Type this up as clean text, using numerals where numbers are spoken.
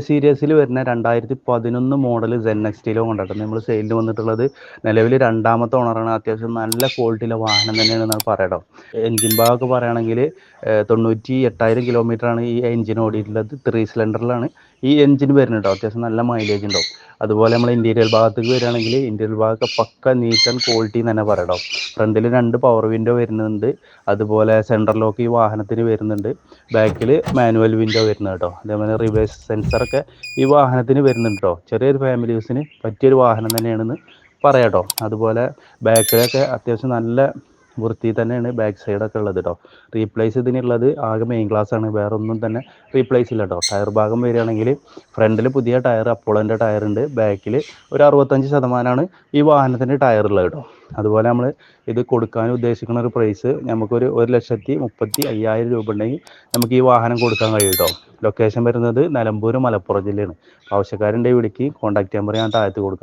സീരീസിൽ വരുന്ന 2011 model ZNXT കൊണ്ടാട്ടം നമ്മൾ സെയിലിന് വന്നിട്ടുള്ളത്. നിലവിൽ രണ്ടാമത്തെ ഓണറാണ്. അത്യാവശ്യം നല്ല ക്വാളിറ്റിയിലെ വാഹനം തന്നെയാണെന്നാണ് പറയട്ടോ. എൻജിൻ ഭാഗമൊക്കെ പറയുകയാണെങ്കിൽ 98,000 കിലോമീറ്ററാണ് ഈ എൻജിൻ ഓടിയിട്ടുള്ളത്. 3 സിലിണ്ടറിലാണ് ഈ എൻജിൻ വരുന്നത് കേട്ടോ. അത്യാവശ്യം നല്ല മൈലേജ് ഉണ്ടാവും. അതുപോലെ നമ്മൾ ഇൻറ്റീരിയൽ ഭാഗത്തേക്ക് വരികയാണെങ്കിൽ ഇൻറ്റീരിയൽ ഭാഗമൊക്കെ പക്ക നീറ്റ് ആൻഡ് ക്വാളിറ്റി എന്ന് തന്നെ പറയട്ടോ. ഫ്രണ്ടിൽ 2 പവർ വിൻഡോ വരുന്നുണ്ട്. അതുപോലെ സെൻട്രൽ ലോക്ക് ഈ വാഹനത്തിന് വരുന്നുണ്ട്. ബാക്കിൽ മാനുവൽ വിൻഡോ വരുന്നത് കേട്ടോ. അതേപോലെ റിവേഴ്സ് സെൻസറൊക്കെ ഈ വാഹനത്തിന് വരുന്നുണ്ട് കേട്ടോ. ചെറിയൊരു ഫാമിലി യൂസിന് പറ്റിയൊരു വാഹനം തന്നെയാണെന്ന് പറയാം കേട്ടോ. അതുപോലെ ബാക്കിലൊക്കെ അത്യാവശ്യം നല്ല വൃത്തി തന്നെയാണ് ബാക്ക് സൈഡൊക്കെ ഉള്ളത് കേട്ടോ. റീപ്ലേസ് ഇതിനുള്ളത് ആകെ മെയിൻ ഗ്ലാസ് ആണ്. വേറെ ഒന്നും തന്നെ റീപ്ലേസ് ഇല്ല കേട്ടോ. ടയർ ഭാഗം വരികയാണെങ്കിൽ ഫ്രണ്ടിൽ പുതിയ ടയർ അപ്പോളോൻ്റെ ടയർ ഉണ്ട്. ബാക്കിൽ ഒരു 65% ഈ വാഹനത്തിൻ്റെ ടയർ ഉള്ളത് കേട്ടോ. അതുപോലെ നമ്മൾ ഇത് കൊടുക്കാൻ ഉദ്ദേശിക്കുന്ന ഒരു പ്രൈസ് നമുക്കൊരു 1,35,000 രൂപ ഉണ്ടെങ്കിൽ നമുക്ക് ഈ വാഹനം കൊടുക്കാൻ കഴിയും കേട്ടോ. ലൊക്കേഷൻ വരുന്നത് നിലമ്പൂർ മലപ്പുറം ജില്ലയാണ്. ആവശ്യക്കാരുണ്ടെങ്കിൽ വിളിക്ക്. കോൺടാക്ട് നമ്പർ ഞാൻ താഴത്ത് കൊടുക്കാം.